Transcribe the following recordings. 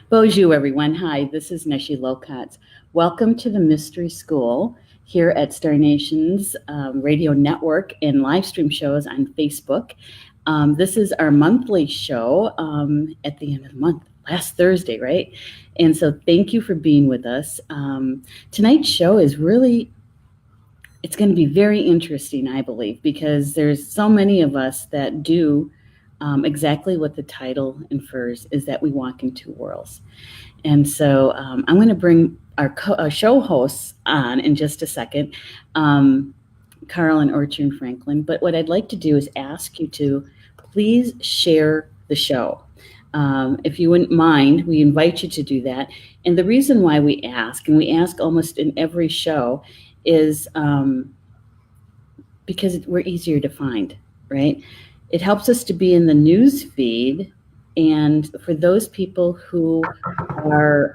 Bonjour, everyone. Hi, this is Neshi Locatz. Welcome to the Mystery School here at Star Nation's radio network and live stream shows on Facebook. This is our monthly show at the end of the month, last Thursday, right? And so thank you for being with us. Tonight's show is really it's going to be very interesting, I believe, because there's so many of us that do exactly what the title infers is that we walk in two worlds. And so I'm going to bring our show hosts on in just a second, Carl and Ortrun Franklin. But what I'd like to do is ask you to please share the show. If you wouldn't mind, we invite you to do that. And the reason why we ask, and we ask almost in every show, is because we're easier to find, right? It helps us to be in the news feed, and for those people who are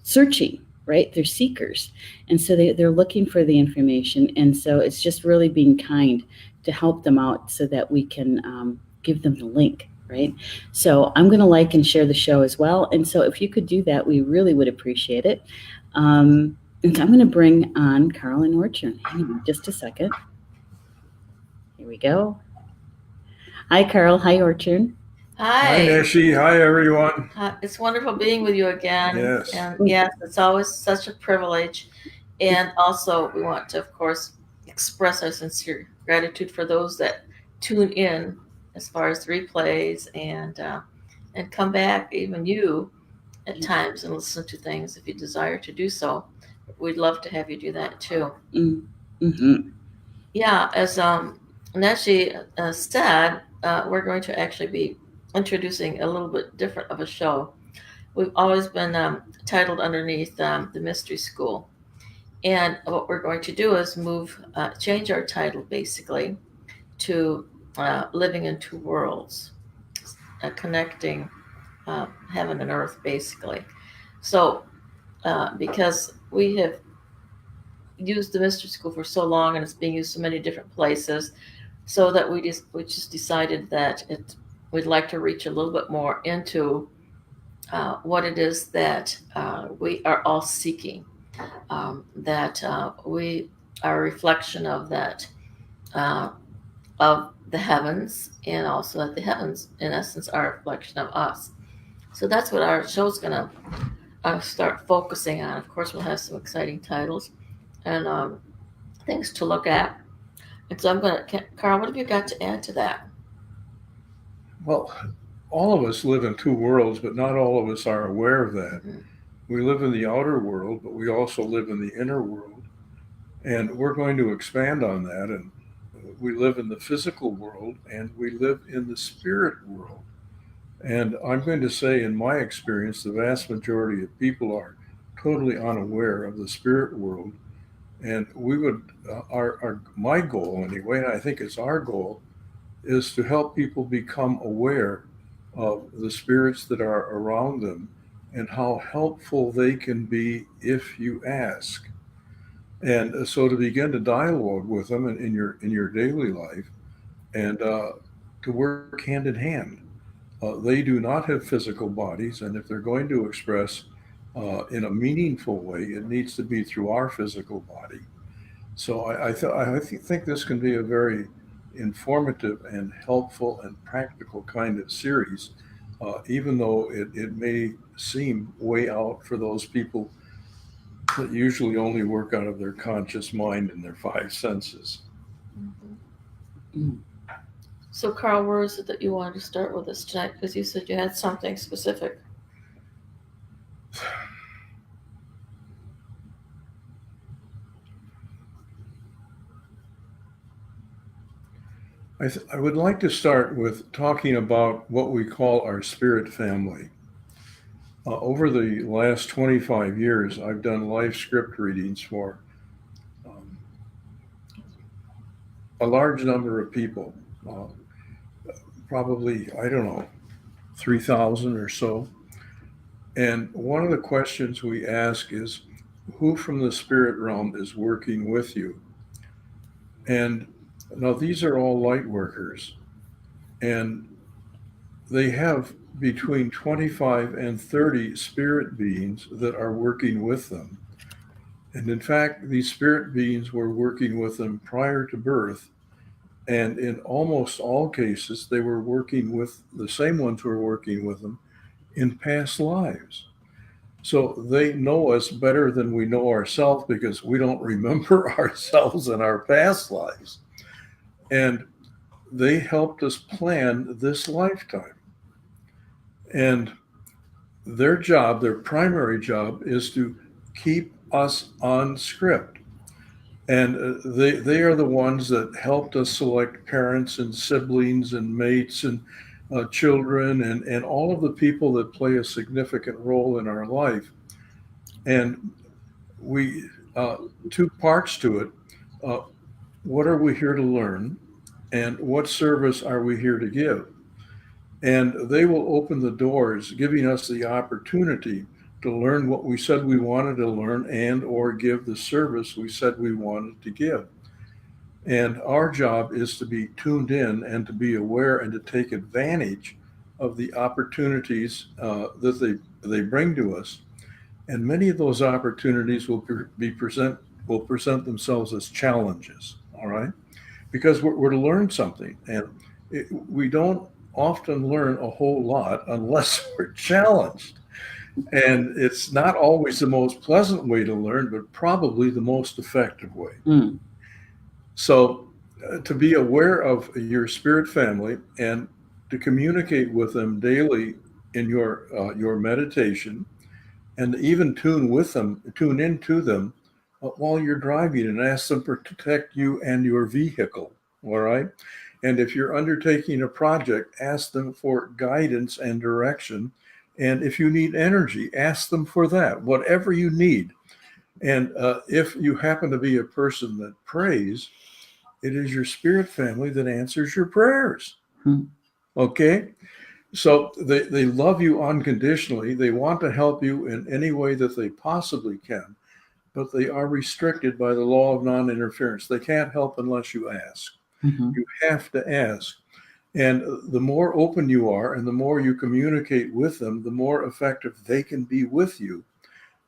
searching, right? They're seekers, and so they're looking for the information, and so it's just really being kind to help them out so that we can give them the link, right? So I'm going to like and share the show as well, and so if you could do that, we really would appreciate it. And so I'm going to bring on Carl and Orchard. Hang on just a second. Here we go. Hi, Carl. Hi, Orchard. Hi, Hi. Neshi. Hi, everyone. It's wonderful being with you again. Yes. And yes, it's always such a privilege. And also, we want to, of course, express our sincere gratitude for those that tune in as far as the replays and come back, even you, at times and listen to things if you desire to do so. We'd love to have you do that too. Mm-hmm. Yeah, as Neshi said, we're going to actually be introducing a little bit different of a show. We've always been titled underneath the Mystery School. And what we're going to do is change our title basically to Living in Two Worlds, connecting heaven and earth basically. So, because we have used the Mystery School for so long and it's being used so many different places, so that we just decided that we'd like to reach a little bit more into what it is that we are all seeking, that we are a reflection of that, of the heavens, and also that the heavens, in essence, are a reflection of us. So that's what our show's going to start focusing on. Of course, we'll have some exciting titles and things to look at. And so Carl, what have you got to add to that? Well, all of us live in two worlds, but not all of us are aware of that. Mhm. We live in the outer world, but we also live in the inner world. And we're going to expand on that. And we live in the physical world and we live in the spirit world. And I'm going to say, in my experience, the vast majority of people are totally unaware of the spirit world. And we would, my goal anyway, and I think it's our goal, is to help people become aware of the spirits that are around them and how helpful they can be if you ask. And so to begin to dialogue with them in your daily life and to work hand in hand. They do not have physical bodies, and if they're going to express in a meaningful way, it needs to be through our physical body. So think this can be a very informative and helpful and practical kind of series, even though it may seem way out for those people that usually only work out of their conscious mind and their five senses. Mm-hmm. So, Carl, where is it that you wanted to start with us tonight? Because you said you had something specific. I would like to start with talking about what we call our spirit family. Over the last 25 years, I've done live script readings for um, a large number of people, probably, I don't know, 3,000 or so. And one of the questions we ask is, who from the spirit realm is working with you? And now these are all light workers, and they have between 25 and 30 spirit beings that are working with them. And in fact, these spirit beings were working with them prior to birth. And in almost all cases, they were working with the same ones who were working with them in past lives. So they know us better than we know ourselves because we don't remember ourselves in our past lives. And they helped us plan this lifetime. And their job, their primary job, is to keep us on script. And they are the ones that helped us select parents and siblings and mates and children and all of the people that play a significant role in our life. And we, two parts to it. Uh, what are we here to learn? And what service are we here to give? And they will open the doors, giving us the opportunity to learn what we said we wanted to learn and or give the service we said we wanted to give. And our job is to be tuned in and to be aware and to take advantage of the opportunities that they bring to us. And many of those opportunities will present themselves as challenges. All right, because we're to learn something, and we don't often learn a whole lot unless we're challenged. And it's not always the most pleasant way to learn, but probably the most effective way. Mm. So, to be aware of your spirit family and to communicate with them daily in your meditation, and even tune into them while you're driving, and ask them to protect you and your vehicle. All right. And if you're undertaking a project, ask them for guidance and direction. And if you need energy, ask them for that, whatever you need. And if you happen to be a person that prays, it is your spirit family that answers your prayers. Okay? So they love you unconditionally. They want to help you in any way that they possibly can, but they are restricted by the law of non-interference. They can't help unless you ask. Mm-hmm. You have to ask. And the more open you are and the more you communicate with them, the more effective they can be with you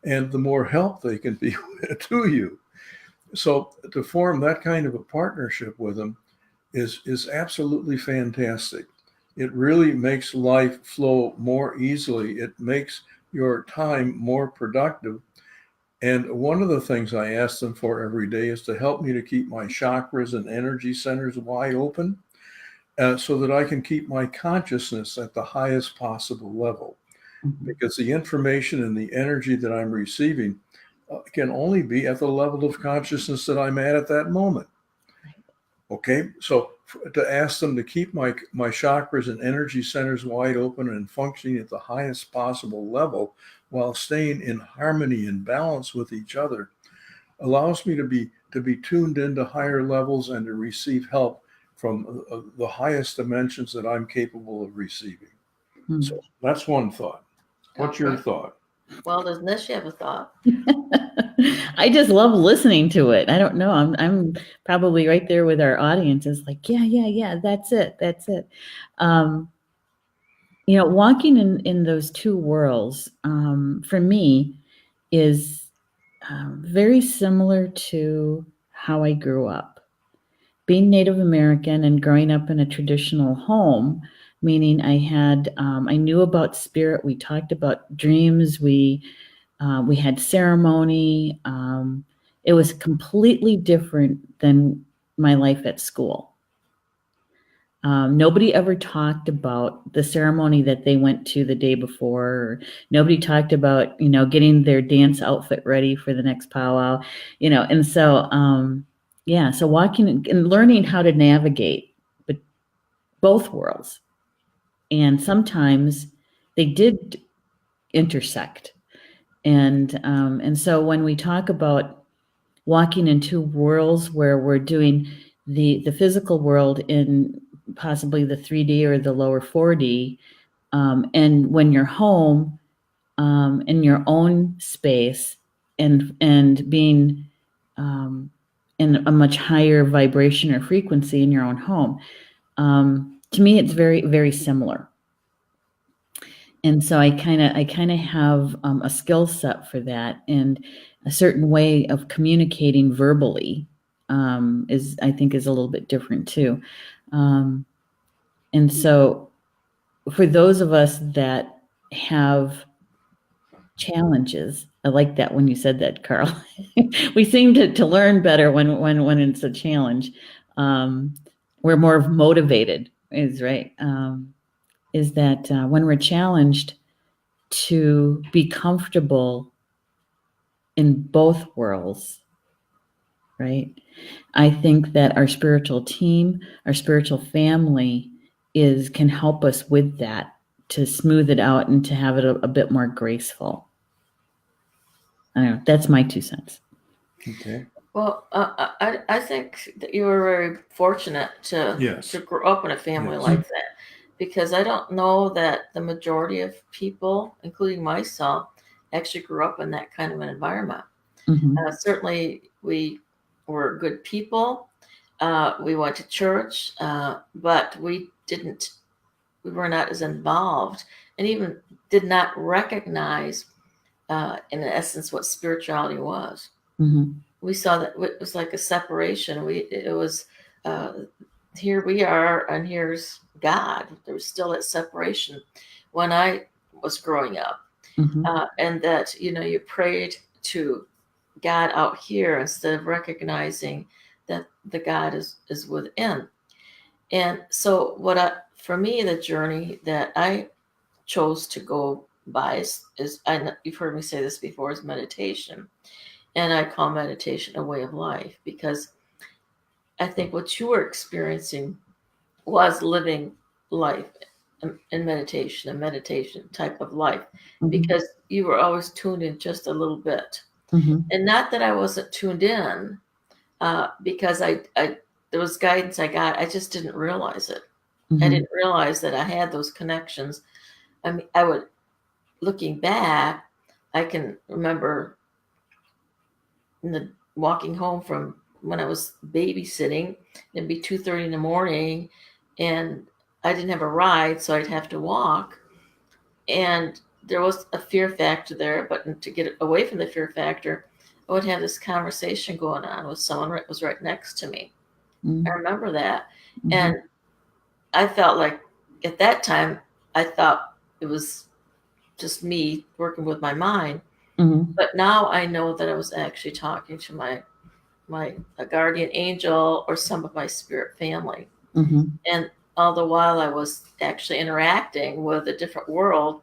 and the more help they can be to you. So to form that kind of a partnership with them is absolutely fantastic. It really makes life flow more easily. It makes your time more productive. And one of the things I ask them for every day is to help me to keep my chakras and energy centers wide open, so that I can keep my consciousness at the highest possible level. Mm-hmm. Because the information and the energy that I'm receiving can only be at the level of consciousness that I'm at that moment. Okay, so to ask them to keep my chakras and energy centers wide open and functioning at the highest possible level while staying in harmony and balance with each other allows me to be tuned into higher levels and to receive help from the highest dimensions that I'm capable of receiving. Mm. So that's one thought. What's your thought? Well, does Neshi have a thought? I just love listening to it. I don't know. I'm probably right there with our audience. It's like, yeah. That's it. Walking in those two worlds, for me, is very similar to how I grew up. Being Native American and growing up in a traditional home, meaning I knew about spirit. We talked about dreams. We had ceremony. It was completely different than my life at school. Nobody ever talked about the ceremony that they went to the day before. Or nobody talked about, getting their dance outfit ready for the next powwow, and so, so walking and learning how to navigate both worlds. And sometimes they did intersect. And so when we talk about walking in two worlds where we're doing the physical world in possibly the 3D or the lower 4D, and when you're home, in your own space and being in a much higher vibration or frequency in your own home, to me, it's very, very similar. And so I kind of have a skill set for that, and a certain way of communicating verbally is, I think, is a little bit different too. And so for those of us that have challenges, I like that when you said that, Carl. We seem to learn better when it's a challenge. Um, we're more motivated, is right. Is that when we're challenged to be comfortable in both worlds, right? I think that our spiritual team, our spiritual family can help us with that, to smooth it out and to have it a bit more graceful. I don't know. That's my 2 cents. Okay. Well, I think that you were very fortunate to grow up in a family like that, because I don't know that the majority of people, including myself, actually grew up in that kind of an environment. Certainly, we were good people. We went to church, but we were not as involved, and even did not recognize, in essence, what spirituality was. We saw that it was like a separation. It was, here we are, and here's God. There was still that separation when I was growing up, and that you prayed to God out here instead of recognizing that the God is within. And so, for me, the journey that I chose to go by you've heard me say this before, is meditation. And I call meditation a way of life, because I think what you were experiencing was living life in meditation, a meditation type of life, because you were always tuned in just a little bit. And not that I wasn't tuned in, because there was guidance I got. I just didn't realize it. I didn't realize that I had those connections. I mean, looking back, I can remember walking home from when I was babysitting. It'd be 2:30 in the morning, and I didn't have a ride, so I'd have to walk. And there was a fear factor there, but to get away from the fear factor, I would have this conversation going on with someone that was right next to me. I remember that. And I felt like at that time, I thought it was just me working with my mind. But now I know that I was actually talking to my guardian angel, or some of my spirit family. And all the while I was actually interacting with a different world,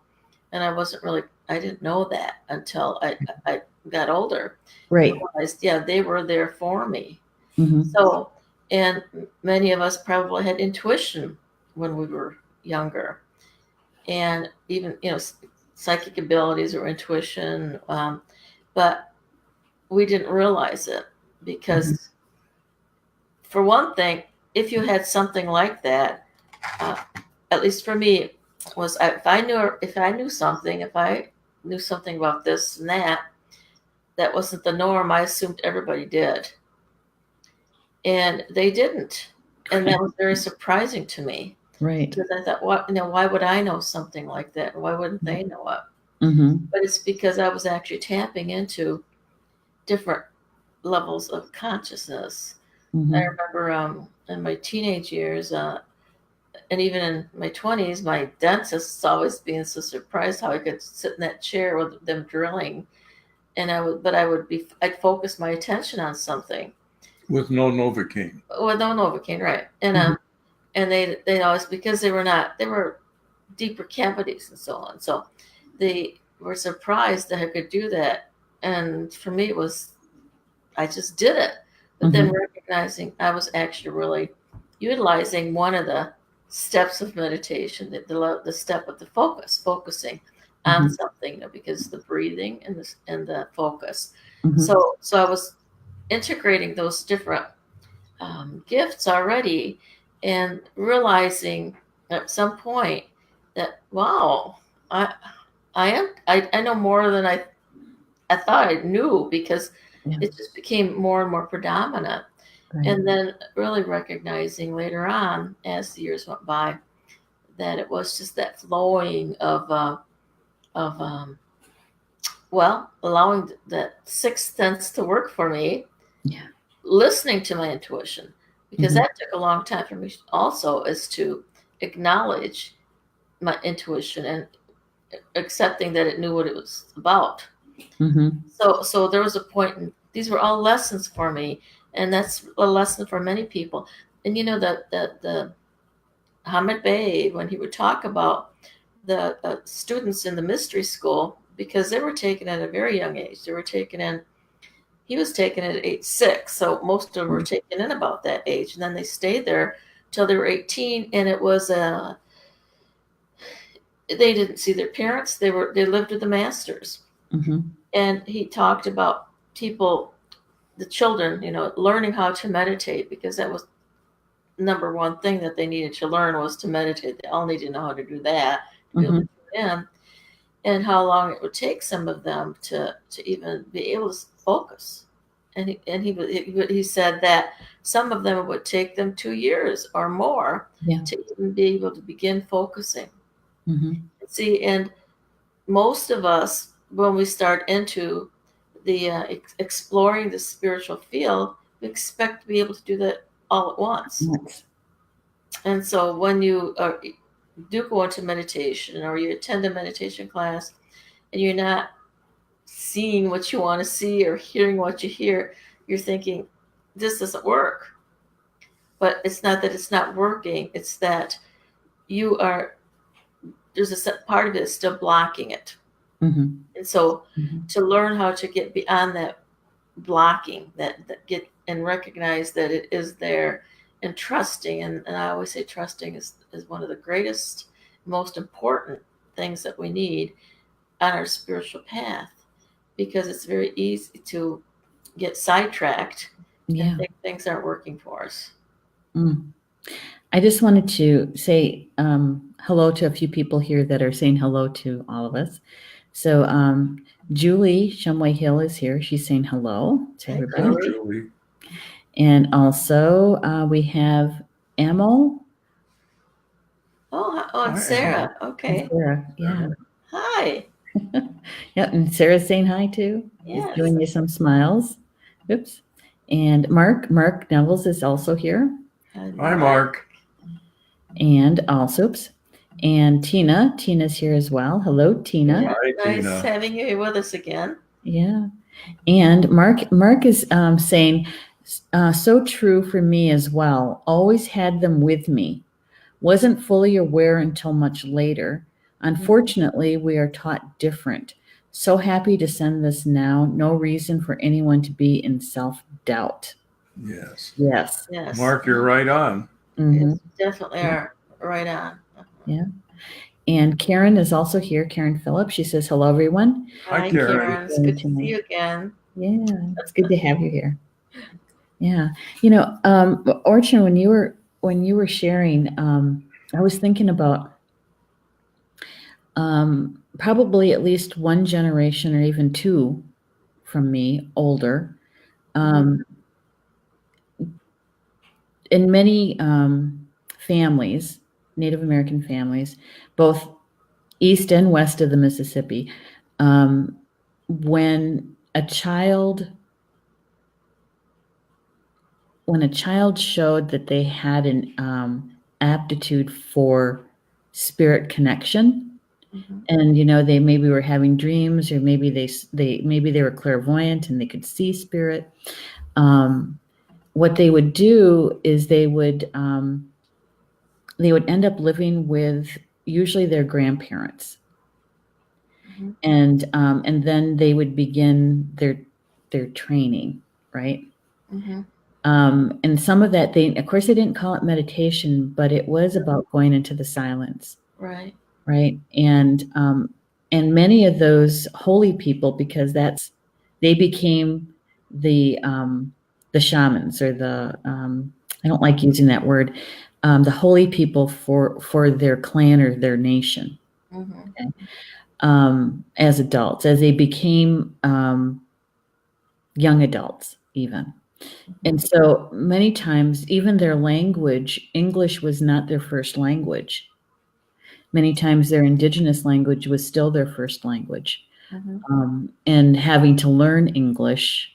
and I didn't know that until I got older. Right. I realized, they were there for me. So, and many of us probably had intuition when we were younger, and even, psychic abilities or intuition, but we didn't realize it, because for one thing, if you had something like that, at least for me, was if I knew something about this and that wasn't the norm, I assumed everybody did, and they didn't, and that was very surprising to me. Right. Because I thought, why would I know something like that? Why wouldn't they know it? But it's because I was actually tapping into different levels of consciousness. I remember in my teenage years, and even in my 20s, my dentists always being so surprised how I could sit in that chair with them drilling, and I'd focus my attention on something with no Novocaine. With no Novocaine, right? And and they always, because they were deeper cavities and so on, so they were surprised that I could do that. And for me, I just did it. But then recognizing I was actually really utilizing one of the steps of meditation, the step of the focusing on something, because the breathing and the focus. So I was integrating those different gifts already, and realizing at some point that, wow, I know more than I thought I knew, because it just became more and more predominant. Right. And then really recognizing later on, as the years went by, that it was just that flowing of of allowing that sixth sense to work for me. Yeah. Listening to my intuition, because Mhm. that took a long time for me also, is to acknowledge my intuition and accepting that it knew what it was about. Mhm. So there was a point, and these were all lessons for me, and that's a lesson for many people. And you know that the Hamid Bey, when he would talk about the students in the mystery school, because they were taken at a very young age. They were taken in. He was taken at age 6, so most of them were taken in about that age, and then they stayed there till they were 18. And it was they didn't see their parents. They lived with the masters. Mhm. And he talked about people, the children, learning how to meditate, because that was number one thing that they needed to learn, was to meditate. They all needed to know how to do that to be able to Mhm. do it in, and how long it would take some of them to even be able to focus. And he said that some of them, it would take them 2 years or more Yeah. to even be able to begin focusing. Mhm. See, and most of us, when we start into the exploring the spiritual field, we expect to be able to do that all at once. Yes. And so when you do go into meditation, or you attend a meditation class, and you're not seeing what you want to see or hearing what you hear, you're thinking, this doesn't work. But it's not that it's not working, it's that there's a part of it is still blocking it. Mhm. And so Mhm. to learn how to get beyond that blocking, that get and recognize that it is there, and trusting, and I always say trusting is one of the greatest, most important things that we need on our spiritual path, because it's very easy to get sidetracked and Yeah. think things aren't working for us. Mm. I just wanted to say hello to a few people here that are saying hello to all of us. So Julie Shumway Hill is here. She's saying hello to Hi, everybody. Hi, Julie. Julie. And also we have Emil Oh, and Hi, Sarah. Emma. Okay. and Sarah. Yeah. Hi. Yeah, and Sarah's saying hi too. He's Yes. giving you some smiles. Oops. And Mark Nevels is also here. Hi, Mark. And also, oops. And Tina's here as well. Hello, Tina. Yeah, Hi, nice Tina. having you here with us again. Yeah. And Mark is saying, so true for me as well. Always had them with me. Wasn't fully aware until much later. Unfortunately, we are taught different. So happy to send this now. No reason for anyone to be in self-doubt. Yes. Yes. Yes. Mark, you're right on. Mhm. Yes, definitely are right on. Yeah. And Karen is also here. Karen Phillips. She says, hello, everyone. Hi, Hi, Karen. Karen. It's good to see you again. Yeah, it's good to have you here. Yeah. Orchard, when you were sharing, I was thinking about probably at least one generation or even two from me, older. In many families, Native American families, both east and west of the Mississippi, when a child showed that they had an aptitude for spirit connection, and they maybe were having dreams, or maybe they were clairvoyant and they could see spirit, what they would do is they would end up living with usually their grandparents, and then they would begin their training, right? And some of that, of course, they didn't call it meditation, but it was about going into the silence, Right. right? And many of those holy people, because they became the shamans, or I don't like using that word, the holy people for their clan or their nation. Okay? As adults, as they became young adults, even. And so many times, even their language, English was not their first language. many times their indigenous language was still their first language, and having to learn English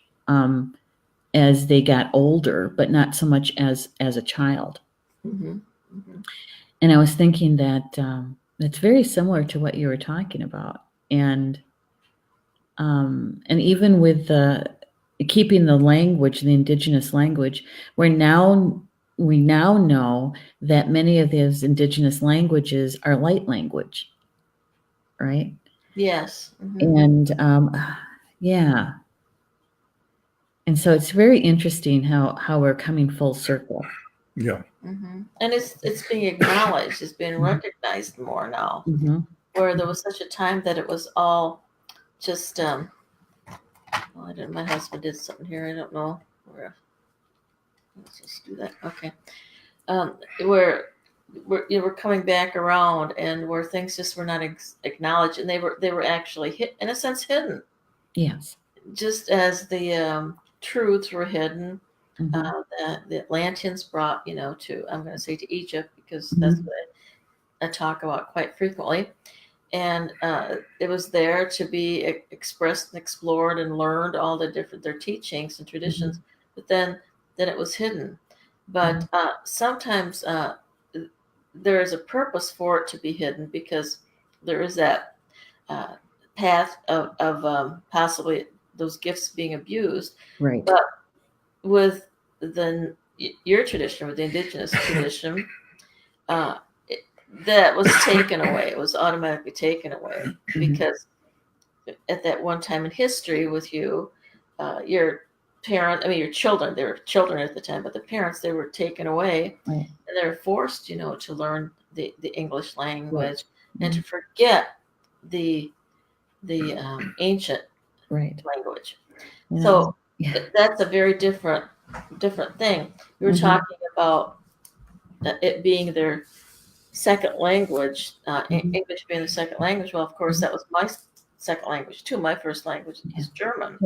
as they got older, but not so much as a child. And I was thinking that it's very similar to what you were talking about, and even with keeping the language, the indigenous language, we now know that many of those indigenous languages are light language, right? Yes. And yeah, and so it's very interesting how we're coming full circle. Yeah. And it's being acknowledged, it's being recognized more now, where there was such a time that it was all just well, I don't know, my husband did something here, I don't know where. Let's just do that. Okay. Where we're coming back around, and where things just were not acknowledged, and they were actually in a sense hidden. Yes. Just as the truths were hidden, the Atlanteans brought, to, I'm going to say, to Egypt, because that's what I talk about quite frequently. And it was there to be expressed and explored and learned, all their teachings and traditions, but then it was hidden. But sometimes there is a purpose for it to be hidden, because there is that path of possibly those gifts being abused. Right. But with your tradition, with the indigenous tradition, that was taken away. It was automatically taken away, because at that one time in history with you, your children, they were children at the time, but the parents, they were taken away, and they were forced, to learn the English language, and to forget the ancient language. Yeah. So that's a very different thing. We were talking about it being their second language, English being the second language. Well, of course, that was my second language too. My first language is German.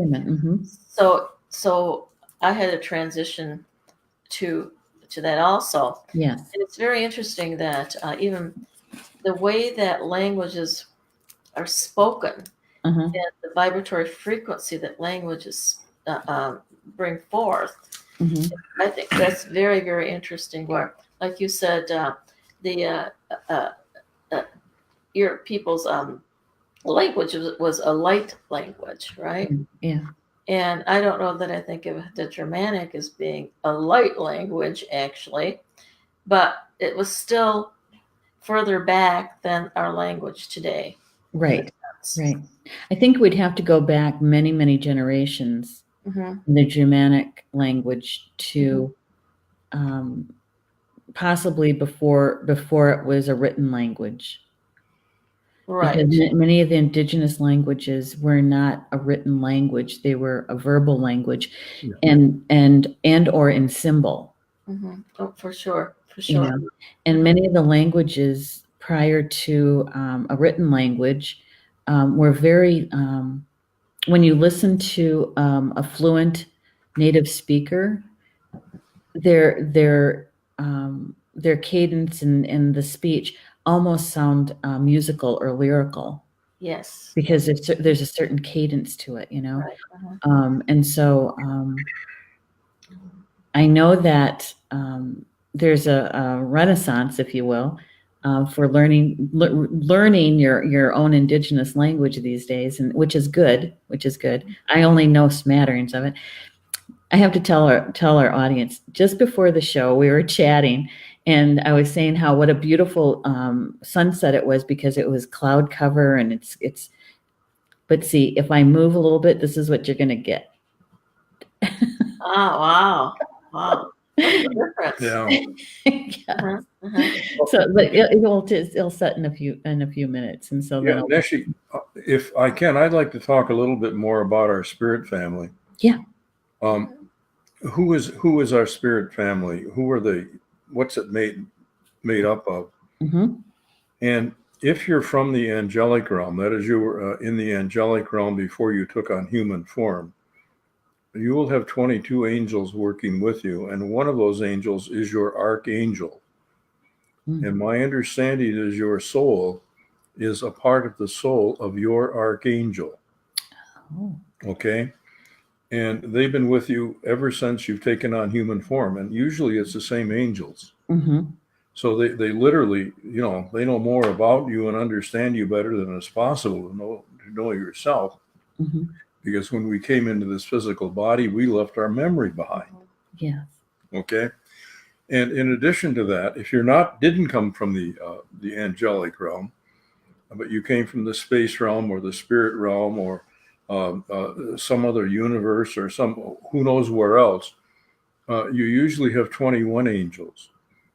So I had to transition to that also. Yes. And it's very interesting that even the way that languages are spoken, and the vibratory frequency that languages bring forth, I think that's very, very interesting. Where, like you said, your people's language was a light language, right? Yeah. And I don't know that I think of the Germanic as being a light language, actually, but it was still further back than our language today. Right. Right. I think we'd have to go back many, many generations in the Germanic language to possibly before it was a written language. Right. Because many of the indigenous languages were not a written language; they were a verbal language, and or in symbol. Oh, for sure, for sure. And many of the languages prior to a written language were very. When you listen to a fluent native speaker, their cadence and the speech almost sound musical or lyrical. Yes. Because there's a certain cadence to it, Right. And so I know that there's a renaissance, if you will, for learning your own indigenous language these days, and which is good. I only know smatterings of it. I have to tell our audience, just before the show, we were chatting, and I was saying what a beautiful sunset it was, because it was cloud cover, and it's. But see, if I move a little bit, this is what you're going to get. Oh, wow. What's the difference? Yeah. So, but it'll set in a few minutes, and so then. Neshi, if I can, I'd like to talk a little bit more about our spirit family. Yeah. Who is our spirit family? What's it made up of? And if you're from the angelic realm, that is, you were in the angelic realm before you took on human form, you will have 22 angels working with you, and one of those angels is your archangel. And my understanding is your soul is a part of the soul of your archangel. Oh. Okay. And they've been with you ever since you've taken on human form. And usually it's the same angels. Mm-hmm. So they literally, they know more about you and understand you better than it's possible to know yourself. Mm-hmm. Because when we came into this physical body, we left our memory behind. Yes. Okay. And in addition to that, if didn't come from the angelic realm, but you came from the space realm or the spirit realm or some other universe or who knows where else, you usually have 21 angels.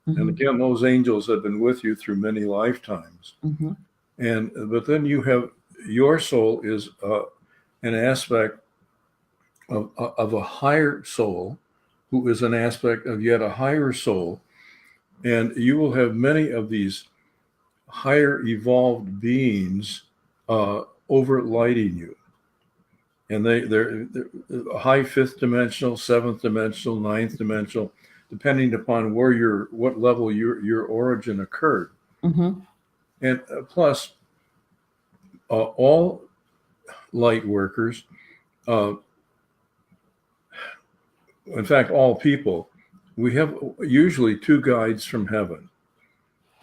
Mm-hmm. And again, those angels have been with you through many lifetimes. Mm-hmm. But then you have your soul is an aspect of a higher soul, who is an aspect of yet a higher soul. And you will have many of these higher evolved beings overlighting you. And they're high fifth dimensional, seventh dimensional, ninth dimensional, depending upon what level your origin occurred. Mm-hmm. And plus, all light workers, in fact, all people, we have usually two guides from heaven.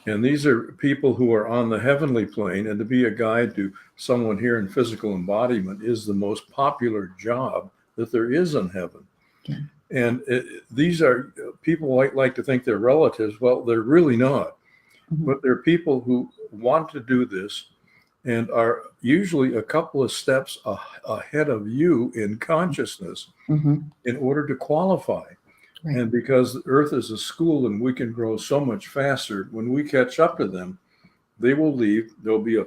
And these are people who are on the heavenly plane. And to be a guide to someone here in physical embodiment is the most popular job that there is in heaven. Yeah. And these are people like to think they're relatives. Well, they're really not. Mm-hmm. But they're people who want to do this and are usually a couple of steps ahead of you in consciousness Mm-hmm. in order to qualify. Right. And because the Earth is a school and we can grow so much faster, when we catch up to them, they will leave. There'll be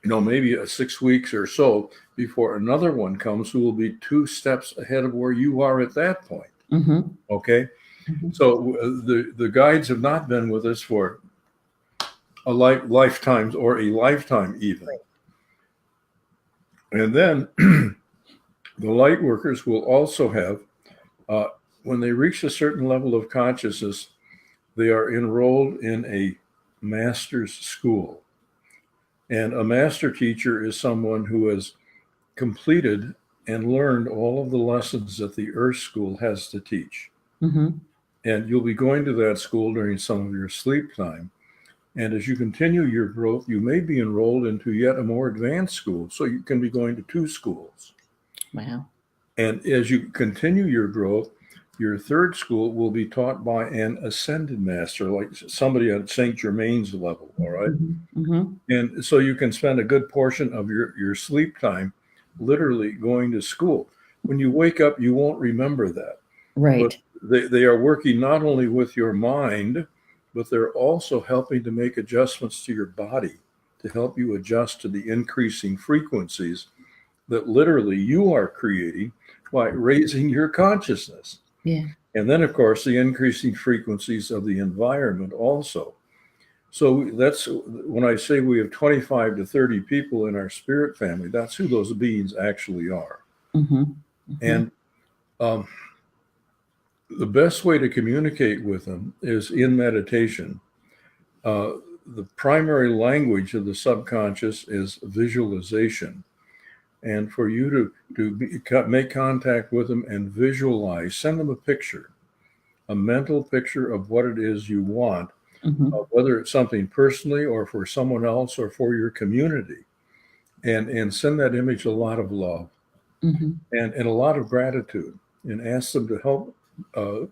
maybe 6 weeks or so before another one comes who will be 2 steps ahead of where you are at that point. Mm-hmm. Okay. Mm-hmm. So the guides have not been with us for lifetimes or a lifetime even. Right. And then the light workers will also have, when they reach a certain level of consciousness, they are enrolled in a master's school. And a master teacher is someone who has completed and learned all of the lessons that the Earth School has to teach. Mm-hmm. And you'll be going to that school during some of your sleep time. And as you continue your growth, you may be enrolled into yet a more advanced school. So you can be going to 2 schools. Wow. And as you continue your growth, your 3rd school will be taught by an ascended master, like somebody at St. Germain's level, all right? Mm-hmm. And so you can spend a good portion of your sleep time literally going to school. When you wake up, you won't remember that. Right. But they are working not only with your mind, but they're also helping to make adjustments to your body to help you adjust to the increasing frequencies that literally you are creating by raising your consciousness. Yeah. And then, of course, the increasing frequencies of the environment also. So that's when I say we have 25 to 30 people in our spirit family, that's who those beings actually are. Mm-hmm. Mm-hmm. And the best way to communicate with them is in meditation. The primary language of the subconscious is visualization. And for you to make contact with them and visualize, send them a picture, a mental picture of what it is you want, Mm-hmm. whether it's something personally or for someone else or for your community. And send that image a lot of love Mm-hmm. and a lot of gratitude, and ask them to help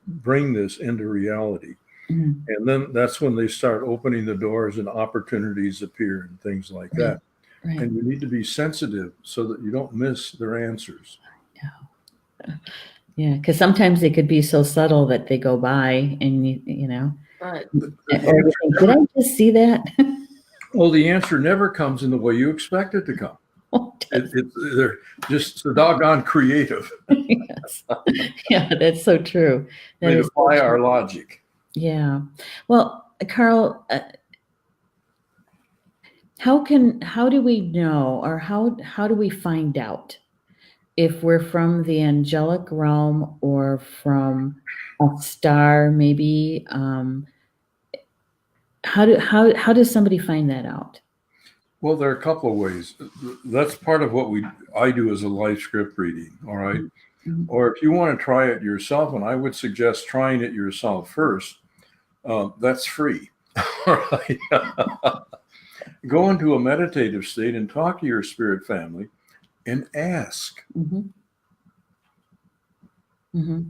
bring this into reality. Mm-hmm. And then that's when they start opening the doors and opportunities appear and things like that. Right. And you need to be sensitive so that you don't miss their answers. Yeah, because sometimes they could be so subtle that they go by and you know. Right. Or you think, did I just see that? Well, the answer never comes in the way you expect it to come. They're just so doggone creative. Yes. Yeah, that's so true. They defy our logic. Yeah. Well, Carl, how do we know, or how do we find out if we're from the angelic realm or from a star, maybe? how does somebody find that out? Well, there are a couple of ways. That's part of what I do as a life script reading. All right. Mm-hmm. Or if you want to try it yourself, and I would suggest trying it yourself first, that's free. All right. Go into a meditative state and talk to your spirit family and ask. Mm-hmm. Mm-hmm.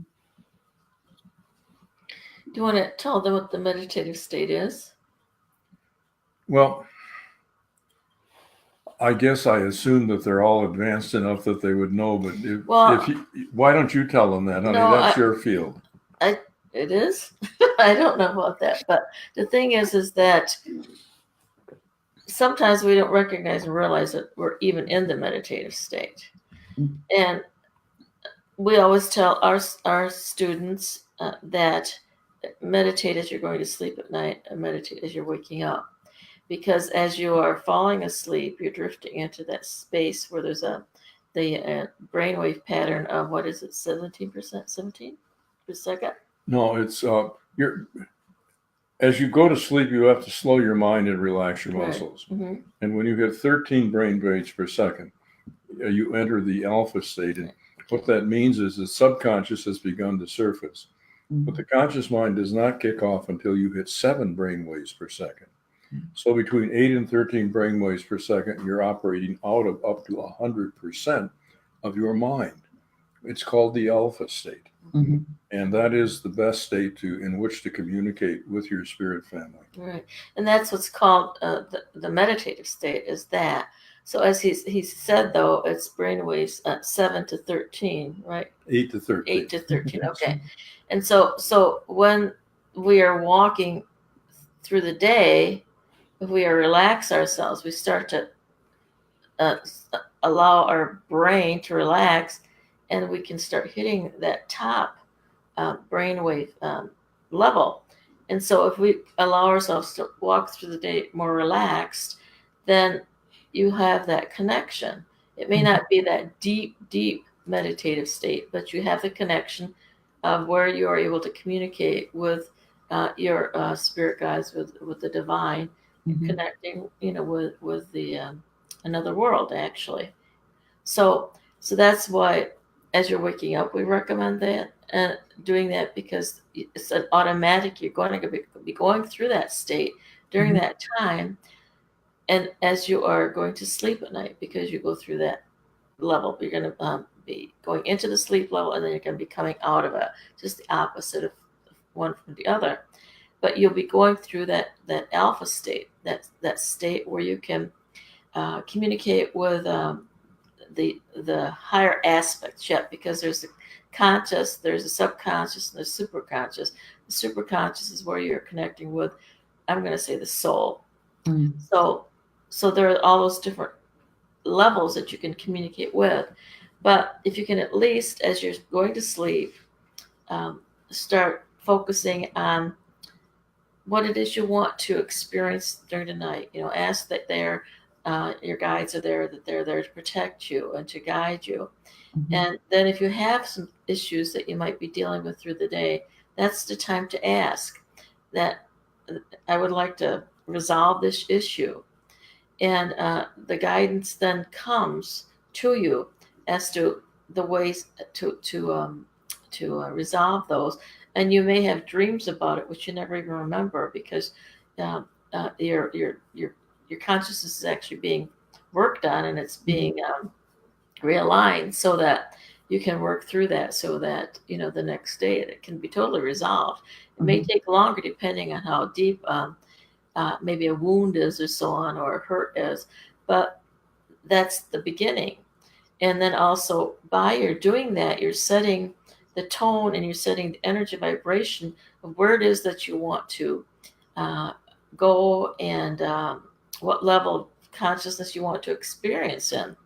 Do you want to tell them what the meditative state is? Well, I guess I assume that they're all advanced enough that they would know, but why don't you tell them that, honey? No, That's your field. It is? I don't know about that. But the thing is that sometimes we don't recognize and realize that we're even in the meditative state. Mm-hmm. And we always tell our students that meditate as you're going to sleep at night and meditate as you're waking up. Because as you are falling asleep, you're drifting into that space where there's the brainwave pattern of, what is it, 17%, 17 per second? No, it's as you go to sleep, you have to slow your mind and relax your muscles. Right. Mm-hmm. And when you hit 13 brain waves per second, you enter the alpha state. And what that means is the subconscious has begun to surface. Mm-hmm. But the conscious mind does not kick off until you hit 7 brain waves per second. Mm-hmm. So between 8 and 13 brain waves per second, you're operating out of up to 100% of your mind. It's called the alpha state. Mm-hmm. And that is the best state in which to communicate with your spirit family. Right. And that's what's called the meditative state, is that. So as he said, though, it's brainwaves 7 to 13, right? 8 to 13. 8 to 13, okay. And so when we are walking through the day, if we relax ourselves, we start to allow our brain to relax, and we can start hitting that top brainwave level. And so if we allow ourselves to walk through the day more relaxed, then you have that connection. It may not be that deep meditative state, but you have the connection of where you are able to communicate with your spirit guides, with the divine, mm-hmm. connecting, with the another world, actually. So that's why, as you're waking up, we recommend that, doing that, because it's an automatic. You're going to be going through that state during mm-hmm. that time, and as you are going to sleep at night, because you go through that level, you're going to be going into the sleep level, and then you're going to be coming out of it, just the opposite of one from the other. But you'll be going through that alpha state, that state where you can communicate with the higher aspects yet, because there's the conscious, there's the subconscious, and there's superconscious. The superconscious is where you're connecting with, I'm going to say, the soul. Mm. So there are all those different levels that you can communicate with. But if you can, at least as you're going to sleep, start focusing on what it is you want to experience during the night. Ask that your guides are there, that they're there to protect you and to guide you. Mm-hmm. And then if you have some issues that you might be dealing with through the day, that's the time to ask that I would like to resolve this issue. And the guidance then comes to you as to the ways to resolve those. And you may have dreams about it, which you never even remember, because your consciousness is actually being worked on, and it's being realigned so that you can work through that, so that the next day it can be totally resolved. It mm-hmm. may take longer depending on how deep maybe a wound is, or so on, or a hurt is, but that's the beginning. And then also, by your doing that, you're setting the tone, and you're setting the energy vibration of where it is that you want to go, and what level of consciousness you want to experience in.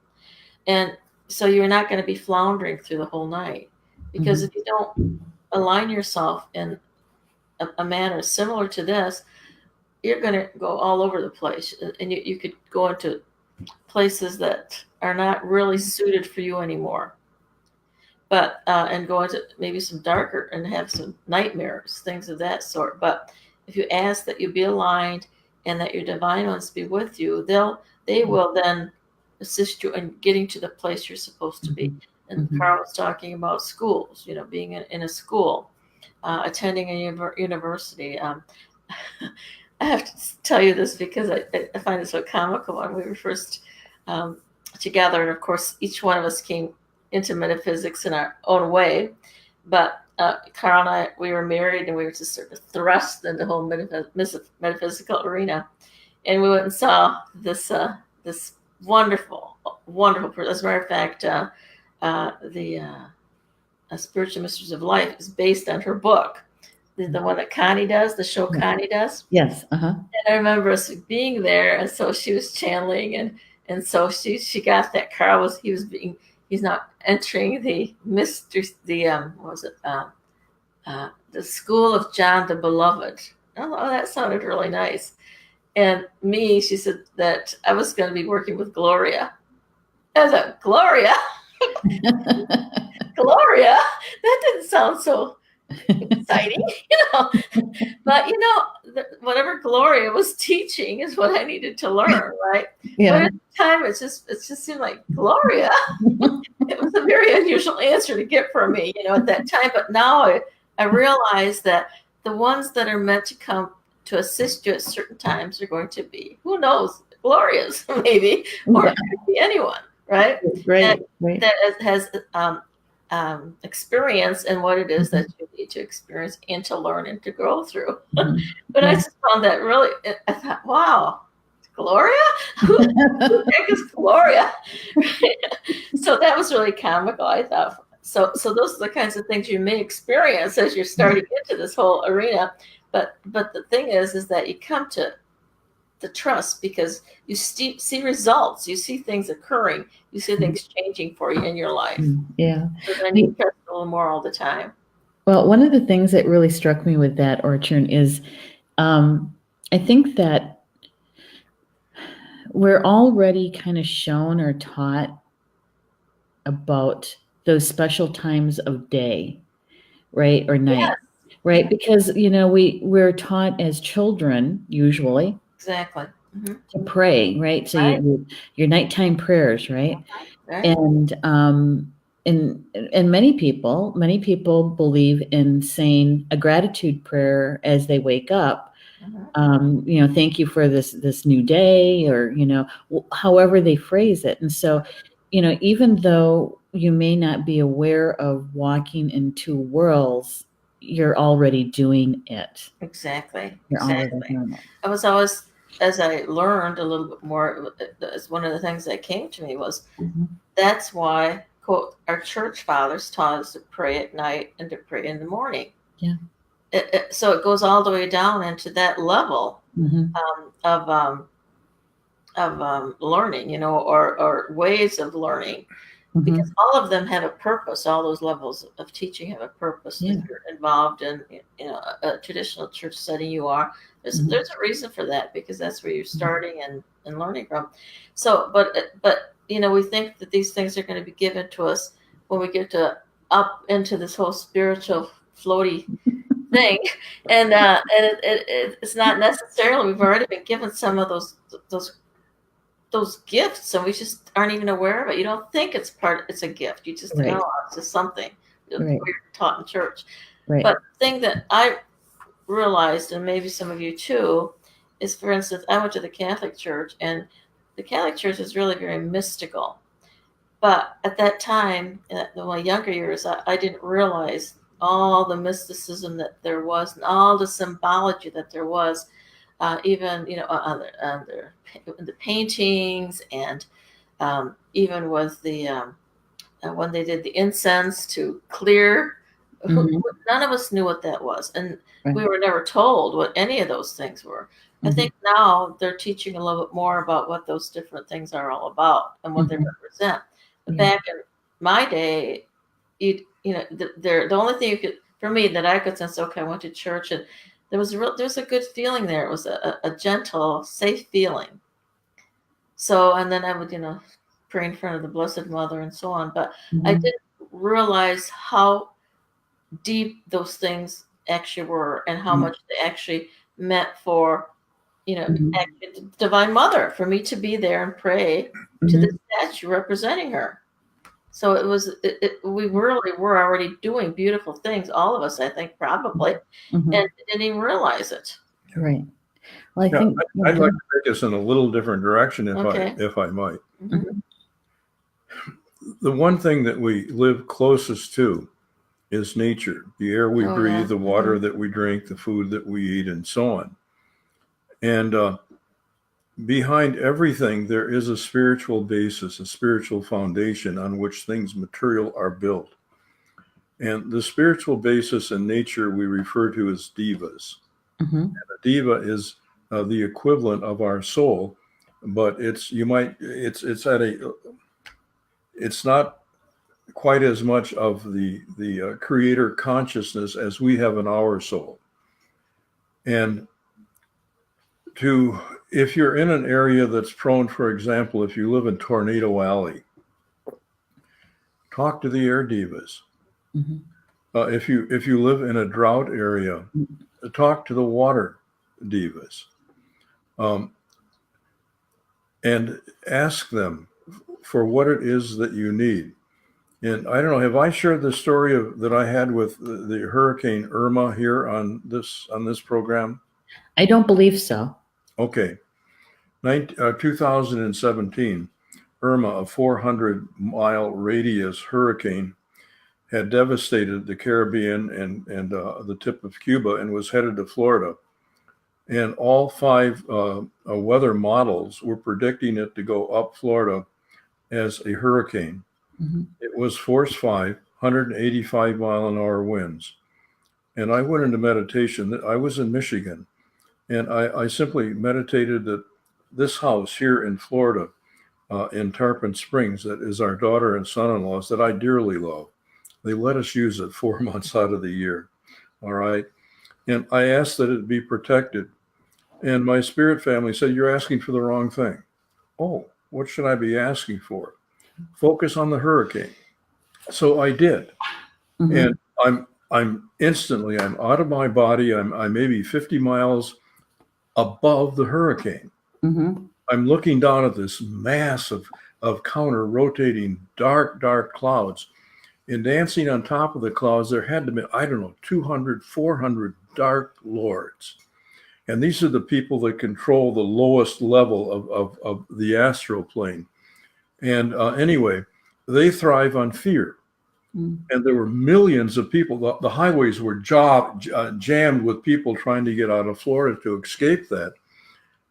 And so you're not going to be floundering through the whole night, because mm-hmm. if you don't align yourself in a manner similar to this, you're going to go all over the place, and you could go into places that are not really suited for you anymore. But and go into maybe some darker, and have some nightmares, things of that sort. But if you ask that you be aligned and that your divine ones be with you, they will then assist you in getting to the place you're supposed to be. And Carl was talking about schools, being in a school, attending a university. I have to tell you this because I find it so comical. When we were first together, and of course, each one of us came into metaphysics in our own way, but Carl and I, we were married, and we were just sort of thrust into the whole metaphysical arena. And we went and saw this wonderful person. As a matter of fact, the Spiritual Mysteries of Life is based on her book, the one that Connie does, the show Connie does. Yes. And I remember us being there, and so she was channeling, and so she got that Carl he's not entering the the School of John the Beloved. Oh, that sounded really nice. And she said that I was going to be working with Gloria. I thought, Gloria? Gloria? That didn't sound so exciting, But, whatever Gloria was teaching is what I needed to learn, right? Yeah. But at the time, it just seemed like, Gloria? It was a very unusual answer to get from me, at that time. But now I realize that the ones that are meant to come to assist you at certain times are going to be, who knows, Gloria's maybe, or it could be anyone, right? Right. That has experience in what it is that you need to experience and to learn and to grow through. But I just found that really, I thought, wow, Gloria? Who the heck is Gloria? So that was really comical, I thought. So those are the kinds of things you may experience as you're starting into this whole arena. But the thing is that you come to the trust because you see results, you see things occurring, you see things changing for you in your life. Yeah. So then you trust a little more all the time. Well, one of the things that really struck me with that, Ortrun, is I think that we're already kind of shown or taught about those special times of day, right, or night. Yes. Right, because we're taught as children usually Exactly. to pray, right? So your nighttime prayers, right? And many people believe in saying a gratitude prayer as they wake up. Thank you for this new day, or however they phrase it. And so, even though you may not be aware of walking in two worlds, you're already doing it. Exactly. Already doing it. I was always, as I learned a little bit more, one of the things that came to me was that's why, quote, our church fathers taught us to pray at night and to pray in the morning. Yeah. So it goes all the way down into that level of learning, or ways of learning. Because all of them have a purpose. All those levels of teaching have a purpose. If you're involved in, a traditional church setting, you are. There's a reason for that, because that's where you're starting and learning from. So, but we think that these things are going to be given to us when we get up into this whole spiritual floaty thing, and it's not necessarily. We've already been given some of those gifts, and we just aren't even aware of it. You don't think it's a gift. You just think, oh, it's just something we're taught in church. Right. But the thing that I realized, and maybe some of you too, is, for instance, I went to the Catholic Church, and the Catholic Church is really very mystical. But at that time, in my younger years, I didn't realize all the mysticism that there was and all the symbology that there was. Even on the paintings, and even with the when they did the incense to clear, none of us knew what that was, and we were never told what any of those things were. I think now they're teaching a little bit more about what those different things are all about and what they represent. But back in my day, the only thing you could, for me, that I could sense, okay, I went to church, and there was a good feeling there. It was a gentle, safe feeling. So, and then I would, pray in front of the Blessed Mother and so on. But I didn't realize how deep those things actually were, and how much they actually meant for, Mhm. Divine Mother, for me to be there and pray to the statue representing her. So it was, we really were already doing beautiful things, all of us, I think, probably, Mhm. and didn't even realize it. Right. Well, I Yeah, think I'd like to take us in a little different direction, Okay. if I might. Mhm. The one thing that we live closest to is nature, the air we Oh, breathe, yeah. the water that we drink, the food that we eat, and so on. And behind everything, there is a spiritual basis, a spiritual foundation on which things material are built. And the spiritual basis in nature we refer to as divas. Mhm. And a diva is the equivalent of our soul, but it's not quite as much of the creator consciousness as we have in our soul. And if you're in an area that's prone, for example, if you live in Tornado Alley, talk to the air divas. Mhm. If you live in a drought area, talk to the water divas, and ask them for what it is that you need. And I don't know, have I shared the story that I had with the Hurricane Irma here on this program? I don't believe so. Okay, 2017, Irma, a 400-mile radius hurricane, had devastated the Caribbean and the tip of Cuba and was headed to Florida. And all 5 weather models were predicting it to go up Florida as a hurricane. Mhm. It was force 5, 185-mile-an-hour winds. And I went into meditation. I was in Michigan, and I simply meditated that this house here in Florida, in Tarpon Springs, that is our daughter and son-in-law's, that I dearly love. They let us use it 4 months out of the year. All right. And I asked that it be protected. And my spirit family said, "You're asking for the wrong thing." Oh, what should I be asking for? Focus on the hurricane. So I did. Mhm. And I'm instantly, I'm out of my body. I may be 50 miles above the hurricane. Mhm. I'm looking down at this mass of counter rotating dark clouds, and dancing on top of the clouds, there had to be, I don't know, 200, 400 dark lords. And these are the people that control the lowest level of the astral plane. And anyway, they thrive on fear. Mm. And there were millions of people. The highways were jammed with people trying to get out of Florida to escape that.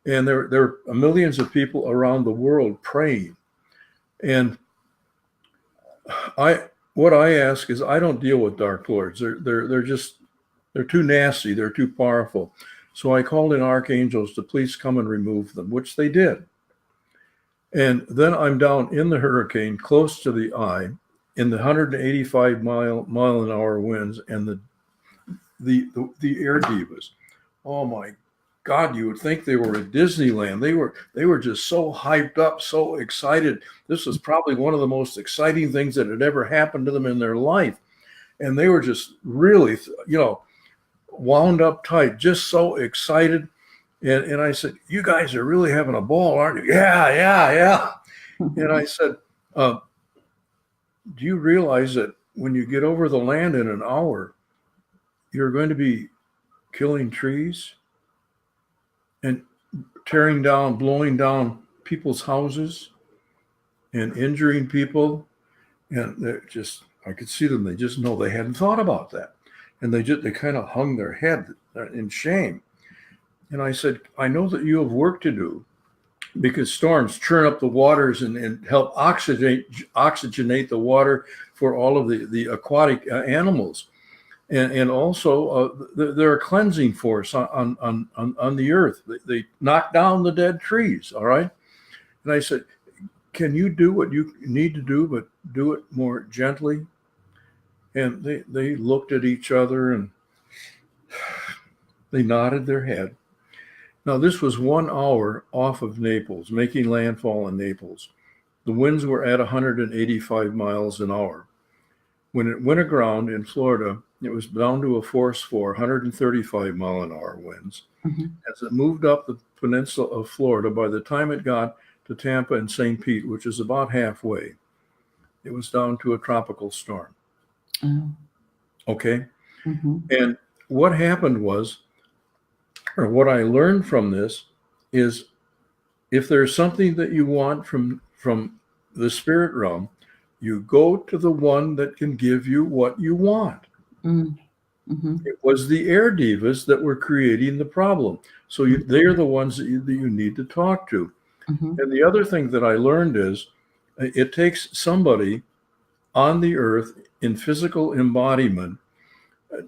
And there are millions of people around the world praying. And what I ask is, I don't deal with dark lords. They're too nasty. They're too powerful. So I called in archangels to please come and remove them, which they did. And then I'm down in the hurricane, close to the eye, in the 185 mile an hour winds, and the air divas. Oh my God, you would think they were at Disneyland. They were just so hyped up, so excited. This was probably one of the most exciting things that had ever happened to them in their life. And they were just really, wound up tight, just so excited. And I said, "You guys are really having a ball, aren't you?" Yeah. And I said, "Do you realize that when you get over the land in an hour, you're going to be killing trees and tearing down, blowing down people's houses and injuring people?" And I could see them. They just know they hadn't thought about that. And they kind of hung their head in shame. And I said, "I know that you have work to do, because storms churn up the waters and help oxygenate the water for all of the aquatic animals. And also they're a cleansing force on the earth. They knock down the dead trees, all right?" And I said, "Can you do what you need to do, but do it more gently?" And they looked at each other and they nodded their head. Now, this was 1 hour off of Naples, making landfall in Naples. The winds were at 185 miles an hour. When it went aground in Florida, It was down to a force 4, 135-mile-an-hour winds. Mhm. As it moved up the peninsula of Florida, by the time it got to Tampa and St. Pete, which is about halfway, it was down to a tropical storm. Oh. Okay? Mhm. And what happened was, or what I learned from this is, if there's something that you want from the spirit realm, you go to the one that can give you what you want. Mm. Mhm. It was the air divas that were creating the problem. So they're the ones that you need to talk to. Mhm. And the other thing that I learned is, it takes somebody on the earth in physical embodiment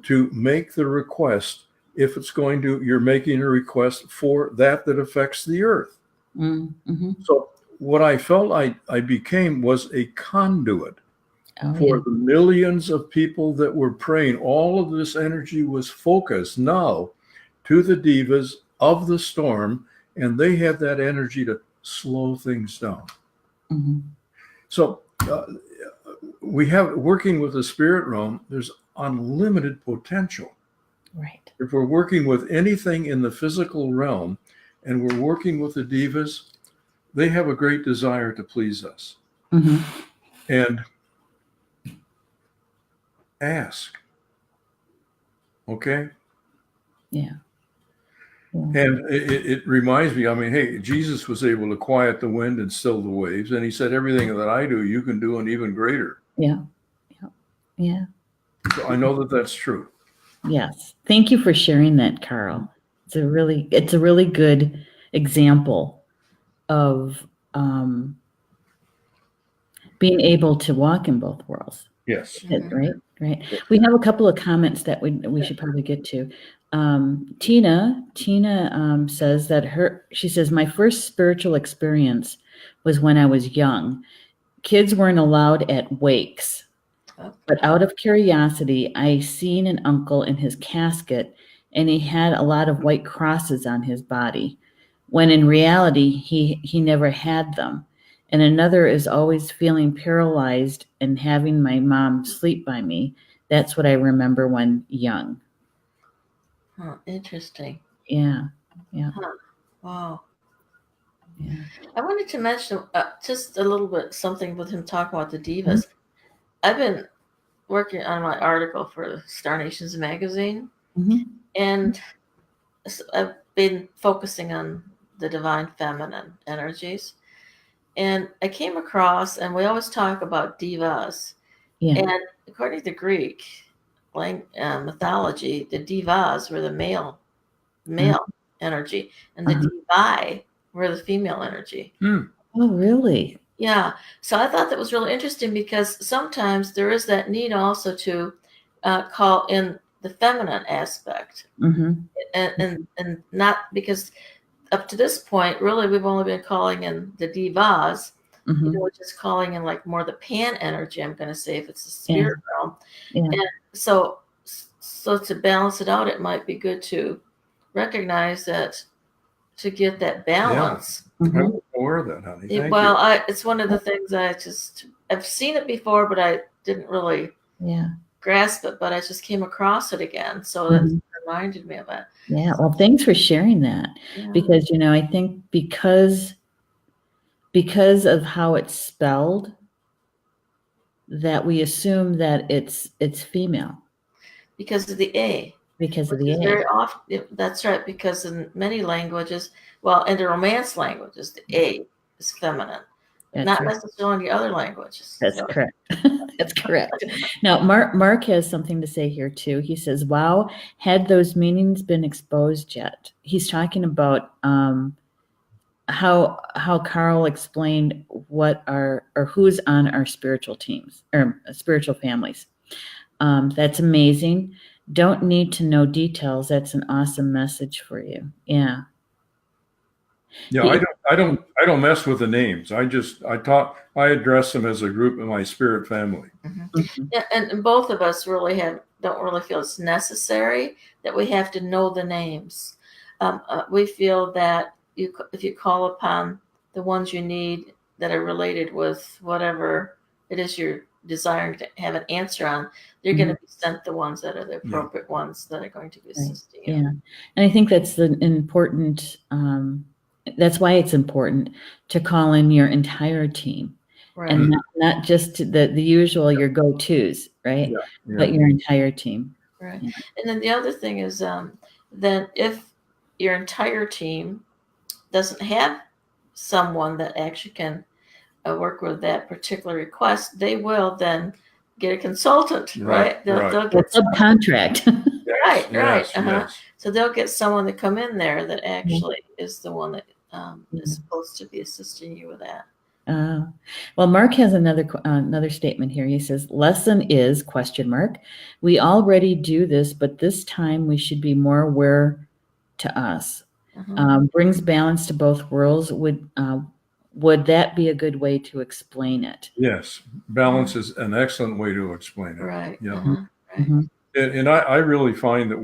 to make the request. If it's going to, you're making a request for that affects the earth. Mhm. So what I felt I became was a conduit Oh, yeah. for the millions of people that were praying. All of this energy was focused now to the divas of the storm, and they have that energy to slow things down. Mhm. So we have, working with the spirit realm, there's unlimited potential. Right. If we're working with anything in the physical realm and we're working with the divas, they have a great desire to please us. Mhm. And ask. Okay? Yeah. Yeah. And it reminds me, I mean, hey, Jesus was able to quiet the wind and still the waves. And he said, everything that I do, you can do, and even greater. Yeah. Yeah. Yeah. So I know that that's true. Yes. Thank you for sharing that, Carl. It's a really good example of being able to walk in both worlds. Yes. Right. We have a couple of comments that we should probably get to. Tina says that she says, my first spiritual experience was when I was young. Kids weren't allowed at wakes. But out of curiosity, I seen an uncle in his casket, and he had a lot of white crosses on his body, when in reality, he never had them. And another is always feeling paralyzed and having my mom sleep by me. That's what I remember when young. Huh, interesting. Yeah. Yeah. Huh. Wow. Yeah. I wanted to mention just a little bit something with him talking about the divas. I've been working on my article for Star Nations magazine, and I've been focusing on the divine feminine energies. And I came across, and we always talk about divas. Yeah. And according to Greek mythology, the divas were the male energy, and the divae were the female energy. Oh, really? Yeah. So I thought that was really interesting, because sometimes there is that need also to call in the feminine aspect, and not, because up to this point, really, we've only been calling in the divas. We're just calling in like more the pan energy, I'm going to say, if it's the spirit realm. Yeah. And so to balance it out, it might be good to recognize that, to get that balance. I wasn't aware of that, honey. Thank you. It's one of the things I've seen it before, but I didn't really grasp it, but I just came across it again. So that reminded me of it. Yeah. Well, thanks for sharing that. Yeah. Because, I think because of how it's spelled, that we assume that it's female. Because of the A. Because of the A. Very often, that's right, because in many languages, in the Romance languages, the A is feminine. Not necessarily in the other languages. That's correct. That's correct. Now, Mark has something to say here too. He says, "Wow, had those meanings been exposed yet?" He's talking about how Carl explained what who's on our spiritual teams or spiritual families. That's amazing. Don't need to know details. That's an awesome message for you. Yeah. Yeah, I don't mess with the names. I address them as a group in my spirit family. Yeah, and both of us really don't really feel it's necessary that we have to know the names. We feel that if you call upon the ones you need that are related with whatever it is you're desiring to have an answer on, they're going to be sent the ones that are the appropriate ones that are going to be assisting you. Yeah, and I think that's the important. That's why it's important to call in your entire team, Right. and not just the usual your go-tos, right? But your entire team. Right. Yeah. And then the other thing is, then if your entire team doesn't have someone that actually can work with that particular request, they will then get a consultant, right? They'll get subcontract. Right. Yes. So they'll get someone to come in there that actually is the one that is supposed to be assisting you with that. Well, Mark has another statement here. He says, lesson is, ? We already do this, but this time we should be more aware to us. Brings balance to both worlds. Would that be a good way to explain it? Yes. Balance is an excellent way to explain it. Right. Yeah. And I really find that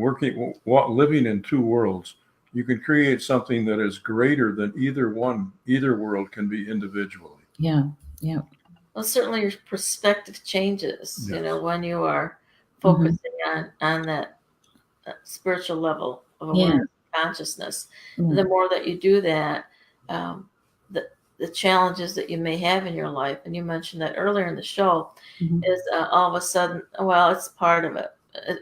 living in two worlds, you can create something that is greater than either world can be individually. Yeah. Well, certainly your perspective changes, when you are focusing on that spiritual level of awareness, consciousness. The more that you do that, the challenges that you may have in your life, and you mentioned that earlier in the show, is all of a sudden, well, it's part of it.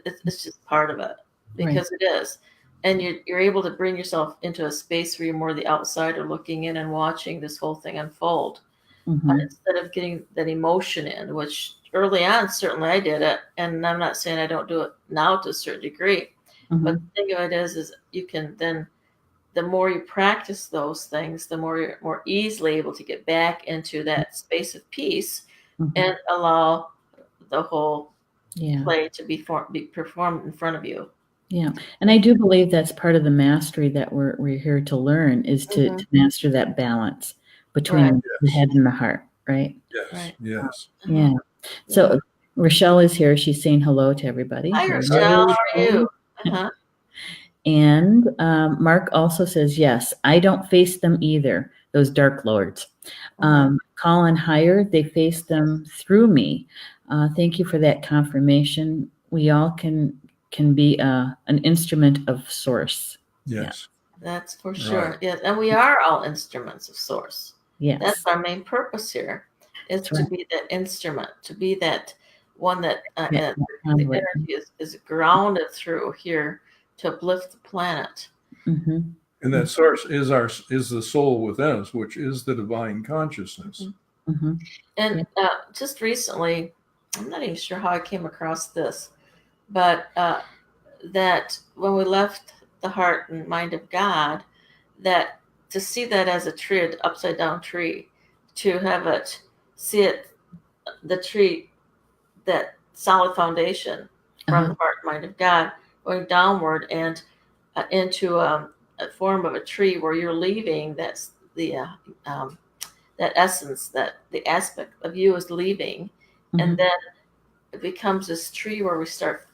It's just part of it, because it is. And you're able to bring yourself into a space where you're more the outsider looking in and watching this whole thing unfold. Instead of getting that emotion in, which early on, certainly I did it. And I'm not saying I don't do it now to a certain degree. But the thing of it is you can then, the more you practice those things, the more you're more easily able to get back into that space of peace and allow the whole play to be performed in front of you. Yeah. And I do believe that's part of the mastery that we're here to learn, is to master that balance between the head and the heart, right? Yes. Yes. Yeah. So Rochelle is here. She's saying hello to everybody. Hi, Rochelle. How are you? And Mark also says, yes, I don't face them either, those dark lords. Call on higher, they face them through me. Thank you for that confirmation. We all can be an instrument of source. Yes. That's for sure. Right. Yes. And we are all instruments of source. Yes. That's our main purpose here, is to be that instrument, to be that one that the energy is grounded through here to uplift the planet. And that source is the soul within us, which is the divine consciousness. And just recently, I'm not even sure how I came across this, but that when we left the heart and mind of God, that to see that as a tree, an upside down tree, to have it, see it, the tree, that solid foundation from the heart and mind of God, going downward and into a form of a tree where you're leaving. That's the that essence, that the aspect of you is leaving, and then it becomes this tree where we start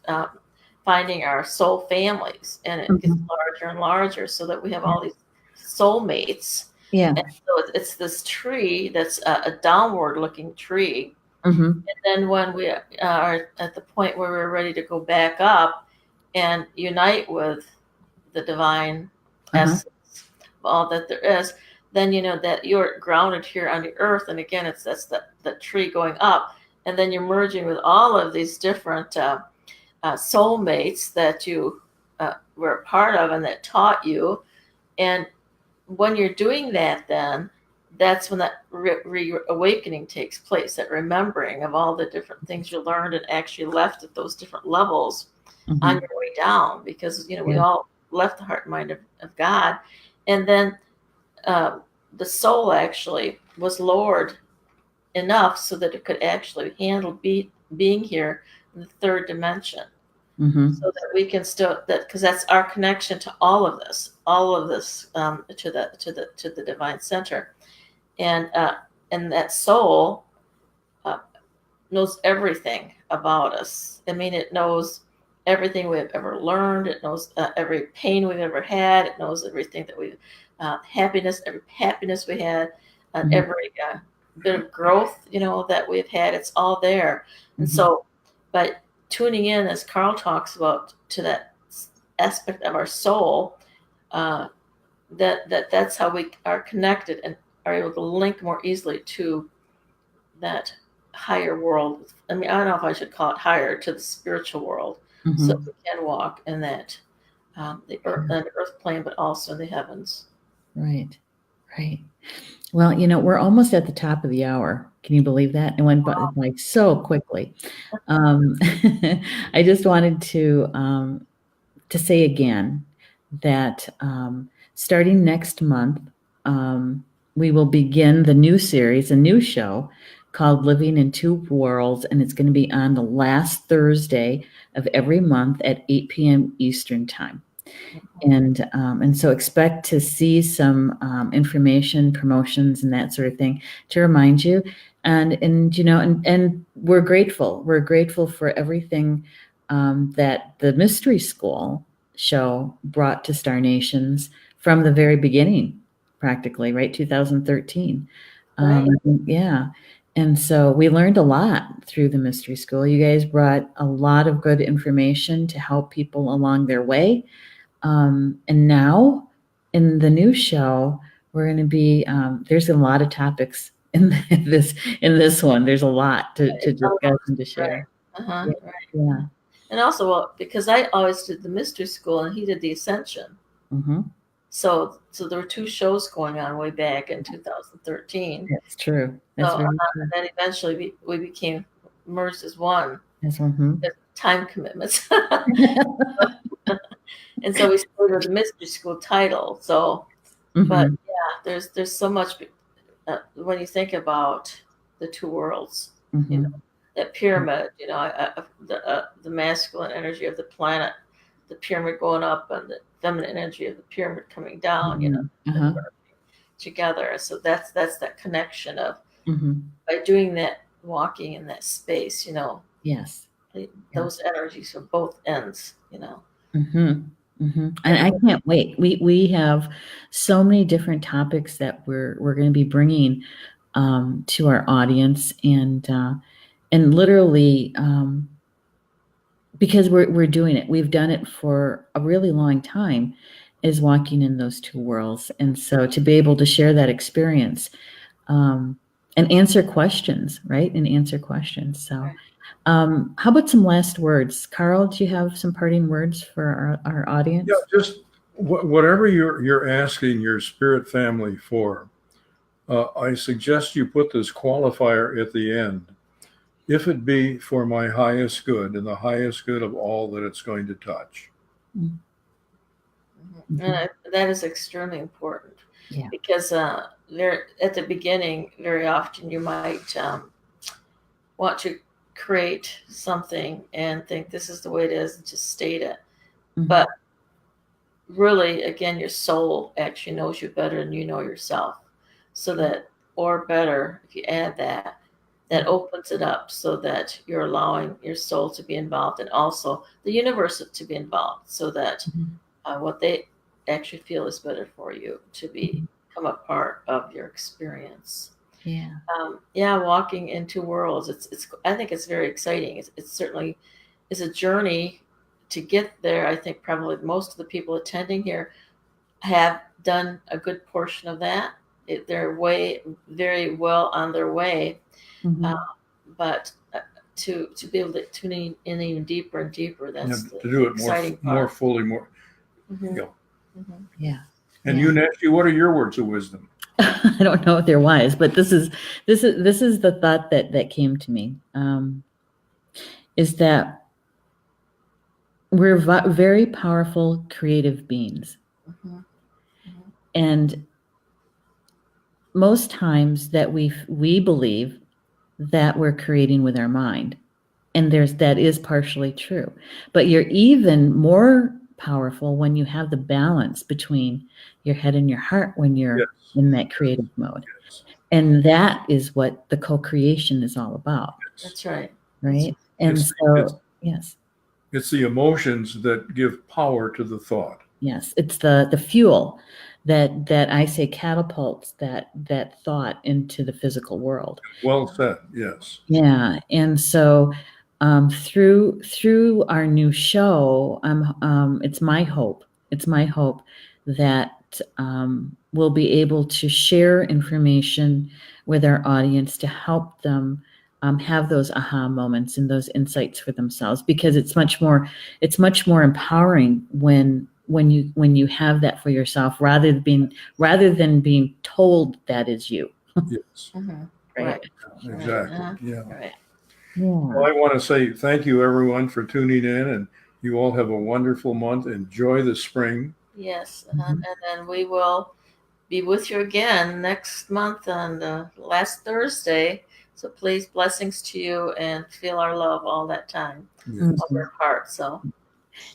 finding our soul families, and it gets larger and larger, so that we have all these soulmates. Yeah. And so it's this tree that's a downward looking tree. And then when we are at the point where we're ready to go back up and unite with the divine essence of all that there is, then you know that you're grounded here on the earth. And again, that's the tree going up, and then you're merging with all of these different soulmates that you were a part of and that taught you. And when you're doing that, then that's when that reawakening takes place, that remembering of all the different things you learned and actually left at those different levels on your way down, because we all left the heart and mind of God. And then the soul actually was lowered enough so that it could actually handle being here in the third dimension. So that we can still, because that's our connection to all of this to the divine center, and that soul knows everything about us. I mean, it knows everything we've ever learned. It knows every pain we've ever had. It knows everything that we've every happiness we had, every bit of growth, that we've had. It's all there. And so, but tuning in, as Carl talks about, to that aspect of our soul, that's how we are connected and are able to link more easily to that higher world. I mean, I don't know if I should call it higher, to the spiritual world, so we can walk in that the earth plane, but also in the heavens. Right. Well, we're almost at the top of the hour. Can you believe that? It went by so quickly. I just wanted to say again that starting next month, we will begin the new series, a new show called Living in Two Worlds, and it's going to be on the last Thursday of every month at 8 p.m. Eastern Time. And so expect to see some information, promotions, and that sort of thing to remind you. And we're grateful. We're grateful for everything that the Mystery School show brought to Star Nations from the very beginning, practically, right? 2013. Right. Yeah. And so we learned a lot through the Mystery School. You guys brought a lot of good information to help people along their way. And now in the new show, we're going to be, there's a lot of topics in this one. There's a lot to discuss and to share. Right. Yeah. And also, well, because I always did the Mystery School and he did the Ascension. So there were two shows going on way back in 2013. That's true. That's very true. And then eventually we became merged as one. Yes. Time commitments. And so we started with the Mystery School title. So, but yeah, there's so much when you think about the two worlds, that pyramid, the masculine energy of the planet, the pyramid going up, and the feminine energy of the pyramid coming down, together. So that's that connection of by doing that, walking in that space, yes, those energies from both ends, And I can't wait. We have so many different topics that we're going to be bringing to our audience, and literally because we're doing it. We've done it for a really long time, is walking in those two worlds, and so to be able to share that experience and answer questions, right? And answer questions. So. How about some last words? Carl, do you have some parting words for our audience? Yeah, just whatever you're asking your spirit family for, I suggest you put this qualifier at the end. If it be for my highest good and the highest good of all that it's going to touch. And that is extremely important. Yeah. Because at the beginning, very often you might want to create something and think this is the way it is and just state it. But really, again, your soul actually knows you better than you know yourself. So that, or better, if you add that opens it up so that you're allowing your soul to be involved and also the universe to be involved, so that what they actually feel is better for you to become a part of your experience. Walking in two worlds. It's I think it's very exciting. It certainly is a journey to get there. I think probably most of the people attending here have done a good portion of that. They're very well on their way. But to be able to tune in even deeper and deeper, that's to do it more fully, more. Yeah. And you, Neshi, what are your words of wisdom? I don't know if they're wise, but this is the thought that came to me, is that we're very powerful, creative beings. And most times that we believe that we're creating with our mind, and that is partially true. But you're even more powerful when you have the balance between your head and your heart when you're in that creative mode. And that is what the co-creation is all about. That's right. Right? It's the emotions that give power to the thought. Yes, it's the fuel that I say catapults that thought into the physical world. Well said. Yes. Yeah, and so through our new show, it's my hope. It's my hope that we'll be able to share information with our audience to help them have those aha moments and those insights for themselves. Because it's much more empowering when you have that for yourself, rather than being told that is you. Yes. Mm-hmm. Right. Exactly. Uh-huh. Yeah. Right. Well, I want to say thank you, everyone, for tuning in, and you all have a wonderful month. Enjoy the spring. Yes. Mhm. And then we will be with you again next month on the last Thursday. So please, blessings to you, and feel our love all that time Yes. of our heart. So,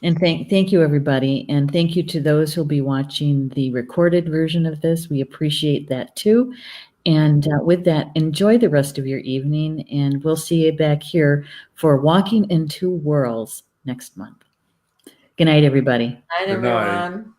And thank you, everybody, and thank you to those who'll be watching the recorded version of this. We appreciate that too. And with that, enjoy the rest of your evening, and we'll see you back here for Walking into Worlds next month. Good night, everybody. night, Good night. everyone.